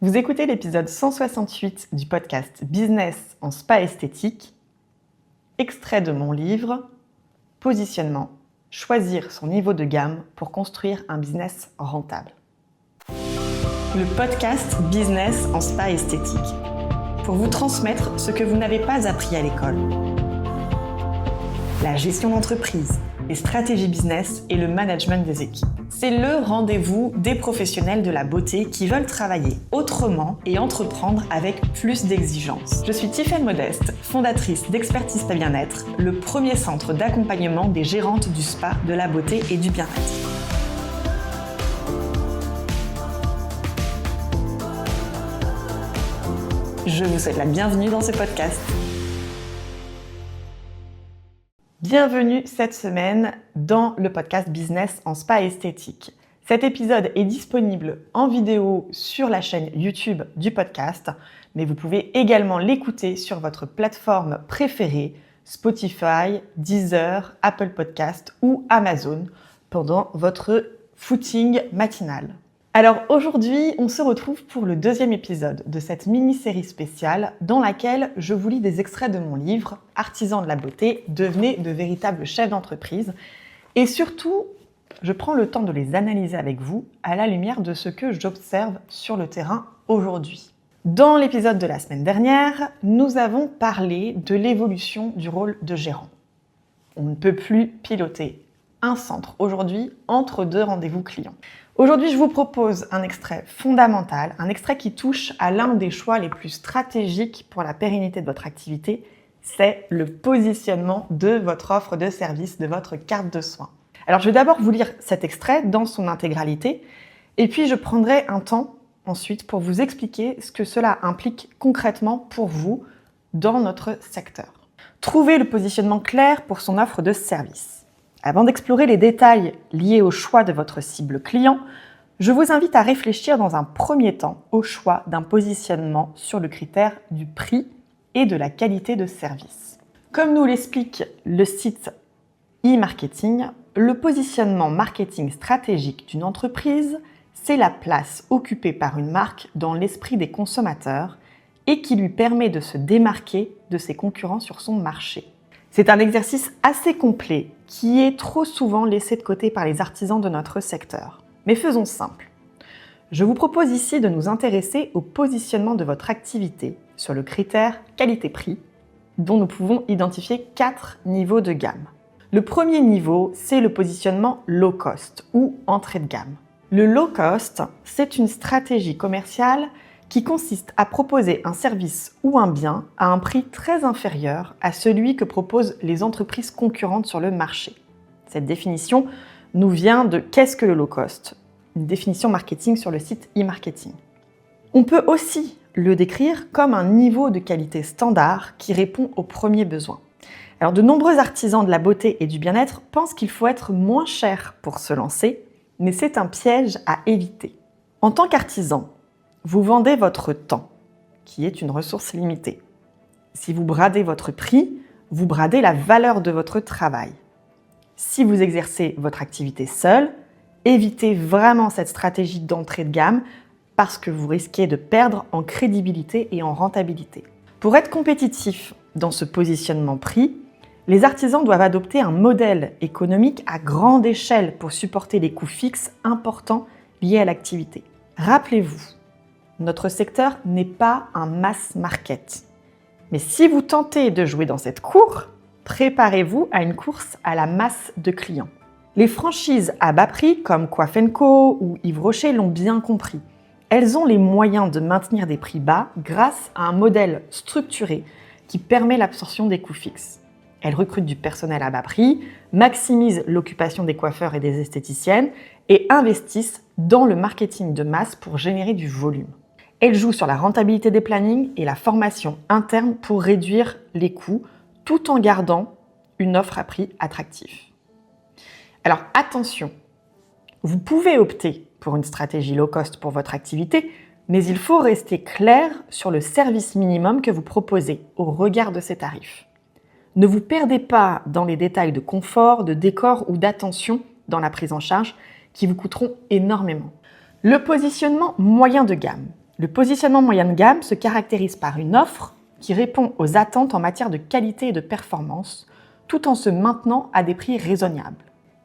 Vous écoutez l'épisode 168 du podcast Business en spa esthétique, extrait de mon livre « Positionnement, choisir son niveau de gamme pour construire un business rentable ». Le podcast Business en spa esthétique, pour vous transmettre ce que vous n'avez pas appris à l'école. La gestion d'entreprise, les stratégies business et le management des équipes. C'est le rendez-vous des professionnels de la beauté qui veulent travailler autrement et entreprendre avec plus d'exigence. Je suis Tiffaine Modeste, fondatrice d'Expertise Spa Bien-être, le premier centre d'accompagnement des gérantes du spa, de la beauté et du bien-être. Je vous souhaite la bienvenue dans ce podcast. Bienvenue cette semaine dans le podcast Business en spa esthétique. Cet épisode est disponible en vidéo sur la chaîne YouTube du podcast, mais vous pouvez également l'écouter sur votre plateforme préférée, Spotify, Deezer, Apple Podcast ou Amazon pendant votre footing matinal. Alors aujourd'hui, on se retrouve pour le deuxième épisode de cette mini-série spéciale dans laquelle je vous lis des extraits de mon livre « Artisans de la beauté, devenez de véritables chefs d'entreprise » et surtout, je prends le temps de les analyser avec vous à la lumière de ce que j'observe sur le terrain aujourd'hui. Dans l'épisode de la semaine dernière, nous avons parlé de l'évolution du rôle de gérant. On ne peut plus piloter un centre aujourd'hui entre deux rendez-vous clients. Aujourd'hui, je vous propose un extrait fondamental, un extrait qui touche à l'un des choix les plus stratégiques pour la pérennité de votre activité, c'est le positionnement de votre offre de service, de votre carte de soins. Alors, je vais d'abord vous lire cet extrait dans son intégralité, et puis je prendrai un temps ensuite pour vous expliquer ce que cela implique concrètement pour vous dans notre secteur. Trouvez le positionnement clair pour son offre de service. Avant d'explorer les détails liés au choix de votre cible client, je vous invite à réfléchir dans un premier temps au choix d'un positionnement sur le critère du prix et de la qualité de service. Comme nous l'explique le site e-marketing, le positionnement marketing stratégique d'une entreprise, c'est la place occupée par une marque dans l'esprit des consommateurs et qui lui permet de se démarquer de ses concurrents sur son marché. C'est un exercice assez complet qui est trop souvent laissé de côté par les artisans de notre secteur. Mais faisons simple. Je vous propose ici de nous intéresser au positionnement de votre activité sur le critère qualité-prix, dont nous pouvons identifier 4 niveaux de gamme. Le premier niveau, c'est le positionnement low cost ou entrée de gamme. Le low cost, c'est une stratégie commerciale qui consiste à proposer un service ou un bien à un prix très inférieur à celui que proposent les entreprises concurrentes sur le marché. Cette définition nous vient de « Qu'est-ce que le low cost ?», une définition marketing sur le site e-marketing. On peut aussi le décrire comme un niveau de qualité standard qui répond aux premiers besoins. Alors, de nombreux artisans de la beauté et du bien-être pensent qu'il faut être moins cher pour se lancer, mais c'est un piège à éviter. En tant qu'artisan, vous vendez votre temps, qui est une ressource limitée. Si vous bradez votre prix, vous bradez la valeur de votre travail. Si vous exercez votre activité seul, évitez vraiment cette stratégie d'entrée de gamme parce que vous risquez de perdre en crédibilité et en rentabilité. Pour être compétitif dans ce positionnement prix, les artisans doivent adopter un modèle économique à grande échelle pour supporter les coûts fixes importants liés à l'activité. Rappelez-vous, notre secteur n'est pas un mass market. Mais si vous tentez de jouer dans cette cour, préparez-vous à une course à la masse de clients. Les franchises à bas prix comme Coiff'N Co ou Yves Rocher l'ont bien compris. Elles ont les moyens de maintenir des prix bas grâce à un modèle structuré qui permet l'absorption des coûts fixes. Elles recrutent du personnel à bas prix, maximisent l'occupation des coiffeurs et des esthéticiennes et investissent dans le marketing de masse pour générer du volume. Elle joue sur la rentabilité des plannings et la formation interne pour réduire les coûts tout en gardant une offre à prix attractif. Alors attention, vous pouvez opter pour une stratégie low cost pour votre activité, mais il faut rester clair sur le service minimum que vous proposez au regard de ces tarifs. Ne vous perdez pas dans les détails de confort, de décor ou d'attention dans la prise en charge qui vous coûteront énormément. Le positionnement moyen de gamme. Le positionnement moyen de gamme se caractérise par une offre qui répond aux attentes en matière de qualité et de performance, tout en se maintenant à des prix raisonnables.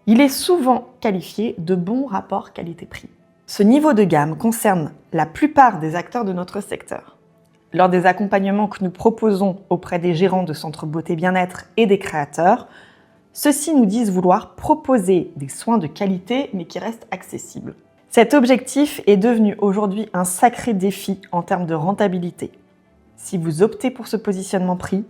Il est souvent qualifié de bon rapport qualité-prix. Ce niveau de gamme concerne la plupart des acteurs de notre secteur. Lors des accompagnements que nous proposons auprès des gérants de centres beauté bien-être et des créateurs, ceux-ci nous disent vouloir proposer des soins de qualité mais qui restent accessibles. Cet objectif est devenu aujourd'hui un sacré défi en termes de rentabilité. Si vous optez pour ce positionnement prix,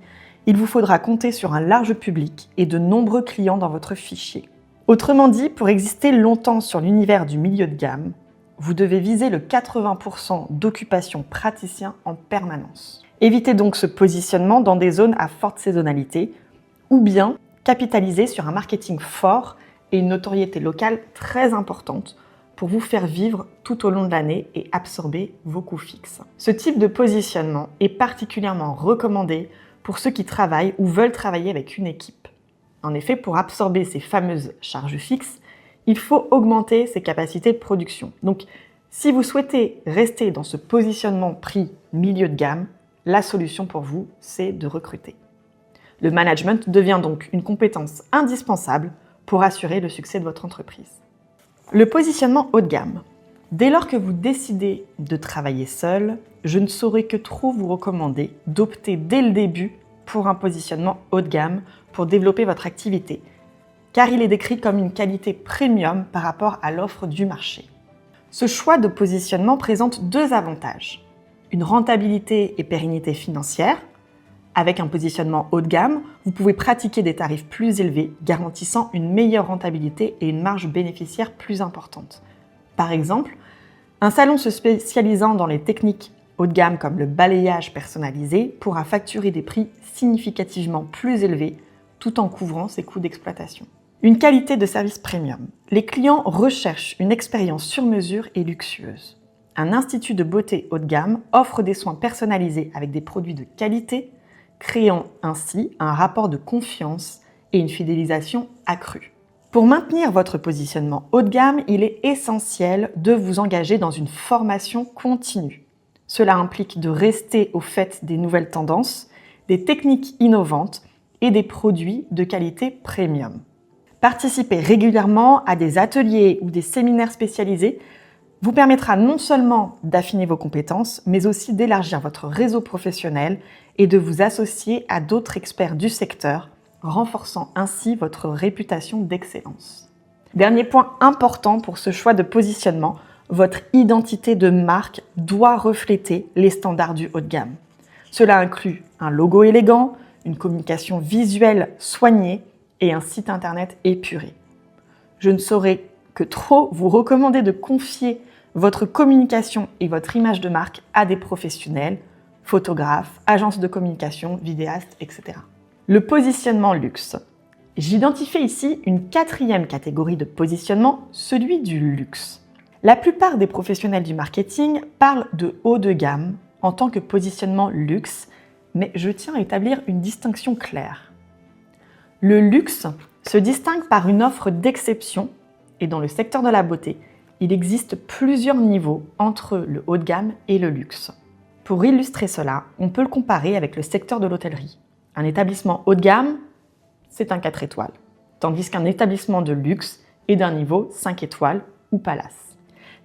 il vous faudra compter sur un large public et de nombreux clients dans votre fichier. Autrement dit, pour exister longtemps sur l'univers du milieu de gamme, vous devez viser le 80% d'occupation praticien en permanence. Évitez donc ce positionnement dans des zones à forte saisonnalité ou bien capitaliser sur un marketing fort et une notoriété locale très importante pour vous faire vivre tout au long de l'année et absorber vos coûts fixes. Ce type de positionnement est particulièrement recommandé pour ceux qui travaillent ou veulent travailler avec une équipe. En effet, pour absorber ces fameuses charges fixes, il faut augmenter ses capacités de production. Donc, si vous souhaitez rester dans ce positionnement prix milieu de gamme, la solution pour vous, c'est de recruter. Le management devient donc une compétence indispensable pour assurer le succès de votre entreprise. Le positionnement haut de gamme. Dès lors que vous décidez de travailler seul, je ne saurais que trop vous recommander d'opter dès le début pour un positionnement haut de gamme pour développer votre activité, car il est décrit comme une qualité premium par rapport à l'offre du marché. Ce choix de positionnement présente deux avantages. Une rentabilité et pérennité financière. Avec un positionnement haut de gamme, vous pouvez pratiquer des tarifs plus élevés, garantissant une meilleure rentabilité et une marge bénéficiaire plus importante. Par exemple, un salon se spécialisant dans les techniques haut de gamme comme le balayage personnalisé pourra facturer des prix significativement plus élevés tout en couvrant ses coûts d'exploitation. Une qualité de service premium. Les clients recherchent une expérience sur mesure et luxueuse. Un institut de beauté haut de gamme offre des soins personnalisés avec des produits de qualité, créant ainsi un rapport de confiance et une fidélisation accrue. Pour maintenir votre positionnement haut de gamme, il est essentiel de vous engager dans une formation continue. Cela implique de rester au fait des nouvelles tendances, des techniques innovantes et des produits de qualité premium. Participer régulièrement à des ateliers ou des séminaires spécialisés vous permettra non seulement d'affiner vos compétences, mais aussi d'élargir votre réseau professionnel et de vous associer à d'autres experts du secteur, renforçant ainsi votre réputation d'excellence. Dernier point important pour ce choix de positionnement, votre identité de marque doit refléter les standards du haut de gamme. Cela inclut un logo élégant, une communication visuelle soignée et un site internet épuré. Je ne saurais que trop vous recommander de confier votre communication et votre image de marque à des professionnels, photographes, agences de communication, vidéastes, etc. Le positionnement luxe. J'identifie ici une quatrième catégorie de positionnement, celui du luxe. La plupart des professionnels du marketing parlent de haut de gamme en tant que positionnement luxe, mais je tiens à établir une distinction claire. Le luxe se distingue par une offre d'exception et dans le secteur de la beauté, il existe plusieurs niveaux entre le haut de gamme et le luxe. Pour illustrer cela, on peut le comparer avec le secteur de l'hôtellerie. Un établissement haut de gamme, c'est un 4 étoiles, tandis qu'un établissement de luxe est d'un niveau 5 étoiles ou palace.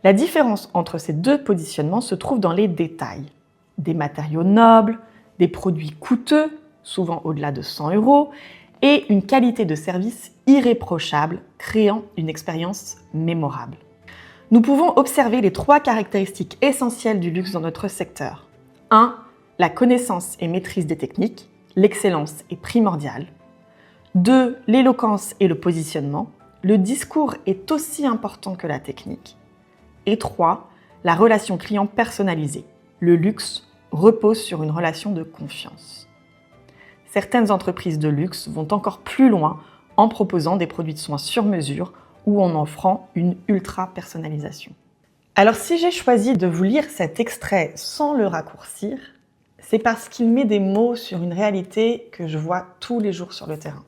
La différence entre ces deux positionnements se trouve dans les détails. Des matériaux nobles, des produits coûteux, souvent au-delà de 100 €, et une qualité de service irréprochable, créant une expérience mémorable. Nous pouvons observer les 3 caractéristiques essentielles du luxe dans notre secteur. 1. La connaissance et maîtrise des techniques. L'excellence est primordiale. 2. L'éloquence et le positionnement. Le discours est aussi important que la technique. Et 3. La relation client personnalisée. Le luxe repose sur une relation de confiance. Certaines entreprises de luxe vont encore plus loin en proposant des produits de soins sur mesure ou en offrant une ultra-personnalisation. Alors si j'ai choisi de vous lire cet extrait sans le raccourcir, c'est parce qu'il met des mots sur une réalité que je vois tous les jours sur le terrain.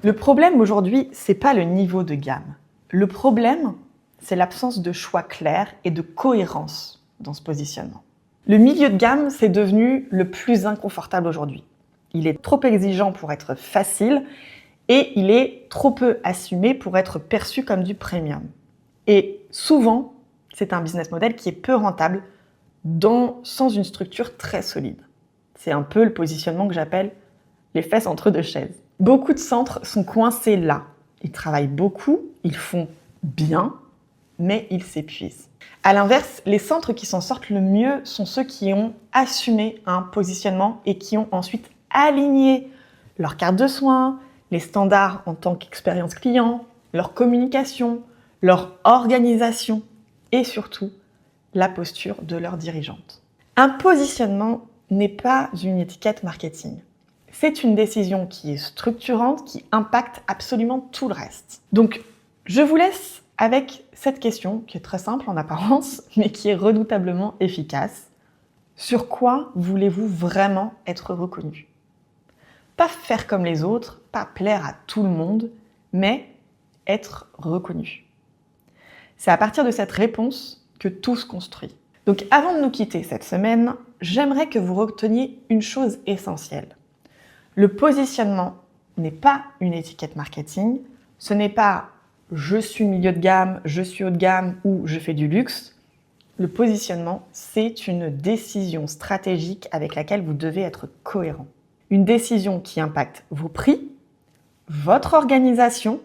Le problème aujourd'hui, c'est pas le niveau de gamme. Le problème, c'est l'absence de choix clair et de cohérence dans ce positionnement. Le milieu de gamme, c'est devenu le plus inconfortable aujourd'hui. Il est trop exigeant pour être facile et il est trop peu assumé pour être perçu comme du premium. Et souvent, c'est un business model qui est peu rentable sans une structure très solide. C'est un peu le positionnement que j'appelle les fesses entre deux chaises. Beaucoup de centres sont coincés là. Ils travaillent beaucoup, ils font bien, mais ils s'épuisent. À l'inverse, les centres qui s'en sortent le mieux sont ceux qui ont assumé un positionnement et qui ont ensuite aligné leur carte de soins, les standards en tant qu'expérience client, leur communication, leur organisation et surtout la posture de leur dirigeante. Un positionnement n'est pas une étiquette marketing. C'est une décision qui est structurante, qui impacte absolument tout le reste. Donc, je vous laisse avec cette question qui est très simple en apparence, mais qui est redoutablement efficace. Sur quoi voulez-vous vraiment être reconnu ? Pas faire comme les autres, pas plaire à tout le monde, mais être reconnu. C'est à partir de cette réponse que tout se construit. Donc avant de nous quitter cette semaine, j'aimerais que vous reteniez une chose essentielle. Le positionnement n'est pas une étiquette marketing, ce n'est pas « je suis milieu de gamme, je suis haut de gamme » ou « je fais du luxe ». Le positionnement, c'est une décision stratégique avec laquelle vous devez être cohérent. Une décision qui impacte vos prix, votre organisation,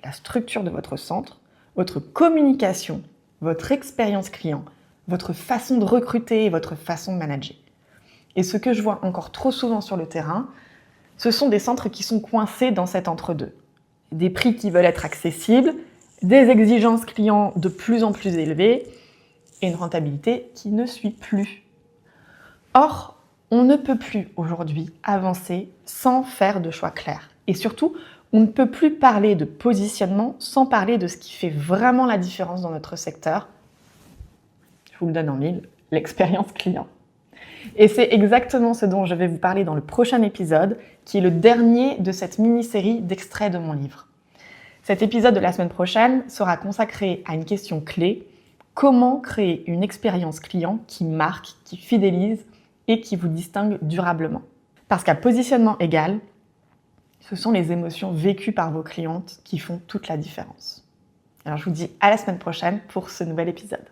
la structure de votre centre, votre communication, votre expérience client, votre façon de recruter et votre façon de manager. Et ce que je vois encore trop souvent sur le terrain, ce sont des centres qui sont coincés dans cet entre-deux. Des prix qui veulent être accessibles, des exigences clients de plus en plus élevées et une rentabilité qui ne suit plus. Or, on ne peut plus aujourd'hui avancer sans faire de choix clairs. Et surtout, on ne peut plus parler de positionnement sans parler de ce qui fait vraiment la différence dans notre secteur. Je vous le donne en mille, l'expérience client. Et c'est exactement ce dont je vais vous parler dans le prochain épisode, qui est le dernier de cette mini-série d'extraits de mon livre. Cet épisode de la semaine prochaine sera consacré à une question clé: comment créer une expérience client qui marque, qui fidélise et qui vous distingue durablement. Parce qu'à positionnement égal, ce sont les émotions vécues par vos clientes qui font toute la différence. Alors je vous dis à la semaine prochaine pour ce nouvel épisode.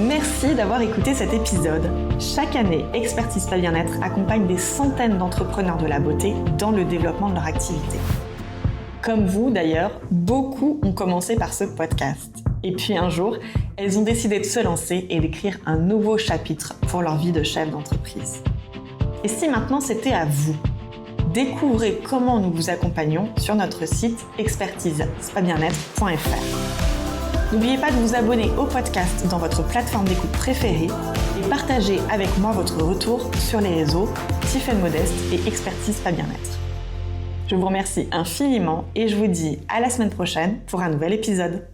Merci d'avoir écouté cet épisode. Chaque année, Expertise Spa Bien-être accompagne des centaines d'entrepreneurs de la beauté dans le développement de leur activité. Comme vous d'ailleurs, beaucoup ont commencé par ce podcast. Et puis un jour, elles ont décidé de se lancer et d'écrire un nouveau chapitre pour leur vie de chef d'entreprise. Et si maintenant c'était à vous ? Découvrez comment nous vous accompagnons sur notre site expertisespabienêtre.fr. N'oubliez pas de vous abonner au podcast dans votre plateforme d'écoute préférée et partagez avec moi votre retour sur les réseaux Tiffaine Modeste et Expertise Spa Bien-être. Je vous remercie infiniment et je vous dis à la semaine prochaine pour un nouvel épisode.